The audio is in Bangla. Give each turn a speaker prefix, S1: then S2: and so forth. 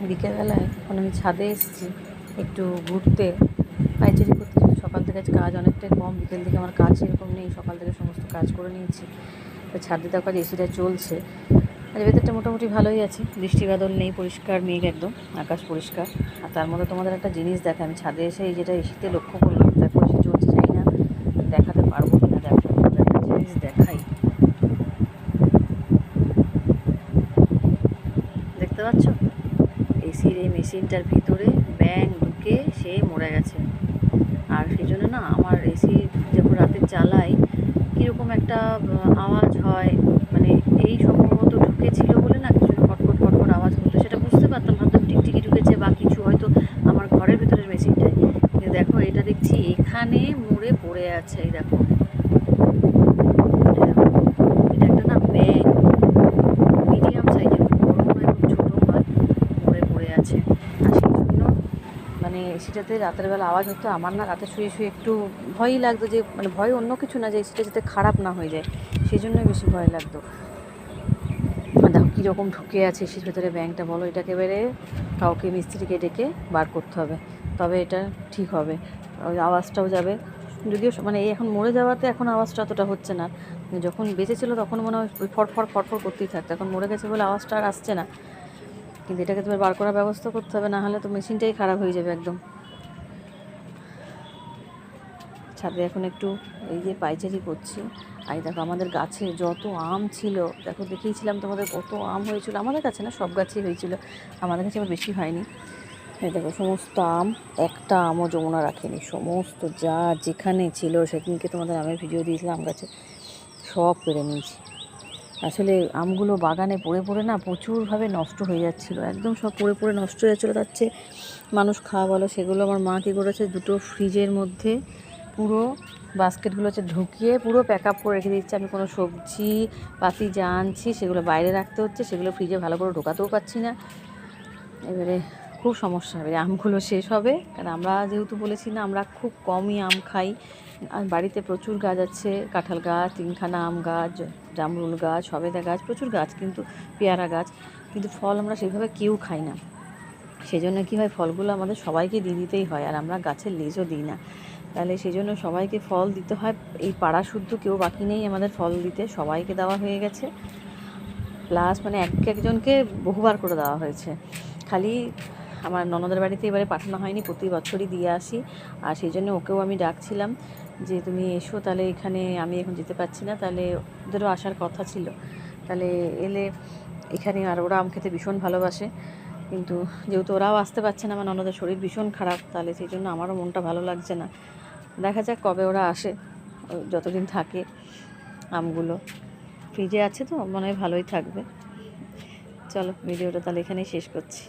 S1: বিকেলবেলায় এখন আমি ছাদে এসেছি একটু ঘুরতে, পাইচারি করতে। সকাল থেকে আজ কাজ অনেকটাই কম, বিকেল থেকে আমার কাজ এরকম নেই, সকাল থেকে সমস্ত কাজ করে নিয়েছি। তো ছাদে দেখো আজ এসিটা চলছে। আজ ওয়েদারটা মোটামুটি ভালোই আছে, বৃষ্টি বাদল নেই, পরিষ্কার মেঘ, একদম আকাশ পরিষ্কার। আর তার মধ্যে তোমাদের একটা জিনিস দেখে আমি ছাদে এসে এই যেটা এসিতে লক্ষ্য করলাম, দেখো এসি চলছে, চাই না দেখাতে পারবো কিনা, দেখো তোমাদের একটা জিনিস দেখাই। দেখতে পাচ্ছ এসির এই মেশিনটার ভিতরে ব্যাঙ ঢুকে সে মরে গেছে। আর সেই জন্য না আমার এসি যখন রাতে চালাই কীরকম একটা আওয়াজ হয়, মানে এই সম্ভবত ঢুকেছিল বলে না কিছু খটখট খটখট আওয়াজ করতো, সেটা বুঝতে পারতাম, ভাবতাম টিকটিকি ঢুকেছে বা কিছু হয়তো আমার ঘরের ভিতরের মেশিনটাই। কিন্তু দেখো এটা দেখছি এখানে মরে পড়ে আছে, এই দেখো এটা একটা না ব্যাঙ, মিডিয়াম সাইজের, বড় নয় খুব ছোটো নয়, মরে পড়ে আছে। আর সেই জন্য মানে এসিটাতে রাতের বেলা আওয়াজ হতো, আমার না রাতে শুয়ে শুয়ে একটু ভয়ই লাগতো, যে মানে ভয় অন্য কিছু না, যে এসিটা যাতে খারাপ না হয়ে যায়, সেই জন্যই বেশি ভয় লাগতো। দেখো কীরকম ঢুকে আছে এসির ভেতরে ব্যাঙটা, বলো এটাকে এবারে কাউকে মিস্ত্রিকে ডেকে বার করতে হবে, তবে এটা ঠিক হবে, ওই আওয়াজটাও যাবে। যদিও মানে এই এখন মরে যাওয়াতে এখন আওয়াজটা অতটা হচ্ছে না, যখন বেঁচে ছিল তখন মনে হয় ওই ফটফট ফটফট করতেই থাকতো, এখন মরে গেছে বলে আওয়াজটা আর আসছে না। কিন্তু এটাকে তোমার বার করার ব্যবস্থা করতে হবে, না হলে তো মেশিনটাই খারাপ হয়ে যাবে একদম। ছাদে এখন একটু এই যে পাইচারি করছি। আর দেখো আমাদের গাছে যত আম ছিল, দেখো দেখিয়েছিলাম তোমাদের কত আম হয়েছিল, আমাদের কাছে না সব গাছেই হয়েছিল, আমাদের কাছে আবার বেশি হয়নি। এই দেখো সমস্ত আম, একটা আমও যমুনা রাখেনি, সমস্ত যা যেখানে ছিল, সেদিনকে তোমাদের আমের ভিডিও দিয়েছিলাম, আম গাছে সব পেড়ে নিয়েছি। আসলে আমগুলো বাগানে পড়ে পড়ে না প্রচুরভাবে নষ্ট হয়ে যাচ্ছিলো, একদম সব পড়ে পড়ে নষ্ট হয়ে যাচ্ছিলো, তার চেয়ে মানুষ খাওয়া বলো। সেগুলো আমার মা কী করেছে, দুটো ফ্রিজের মধ্যে পুরো বাস্কেটগুলো হচ্ছে ঢুকিয়ে পুরো প্যাক আপ করে রেখে দিচ্ছে। আমি কোনো সবজি পাতি যা আনছি সেগুলো বাইরে রাখতে হচ্ছে, সেগুলো ফ্রিজে ভালো করে ঢোকাতেও পারছি না। এবারে খুব সমস্যা হবে, আমগুলো শেষ হবে, কারণ আমরা যেহেতু বলেছি না আমরা খুব কমই আম খাই, আর বাড়িতে প্রচুর গাছ আছে, কাঁঠাল গাছ, 3খানা আম গাছ, জামরুল গাছ, সবেদা গাছ, প্রচুর গাছ, কিন্তু পেয়ারা গাছ, কিন্তু ফল আমরা সেইভাবে কেউ খাই না। সেই জন্য কী হয়, ফলগুলো আমাদের সবাইকে দিয়ে দিতেই হয়, আর আমরা গাছের লেজও দিই না, তাহলে সেই জন্য সবাইকে ফল দিতে হয়। এই পাড়া শুদ্ধ কেউ বাকি নেই আমাদের ফল দিতে, সবাইকে দেওয়া হয়ে গেছে, প্লাস মানে একজনকে বহুবার করে দেওয়া হয়েছে। খালি আমার ননদের বাড়িতে এবারে পাঠানো হয়নি, প্রতি বছরই দিয়ে আসি, আর সেই জন্য ওকেও আমি ডাকছিলাম যে তুমি এসো, তাহলে এখানে আমি এখন যেতে পারছি না, তাহলে ওদেরও আসার কথা ছিল, তাহলে এলে এখানে। আর ওরা আম খেতে ভীষণ ভালোবাসে, কিন্তু যেহেতু ওরাও আসতে পারছে না, আমার ননদের শরীর ভীষণ খারাপ, তাহলে সেই জন্য আমারও মনটা ভালো লাগছে না। দেখা যাক কবে ওরা আসে, যতদিন থাকে আমগুলো ফ্রিজে আছে তো মনে হয় ভালোই থাকবে। চলো ভিডিওটা তাহলে এখানেই শেষ করছি।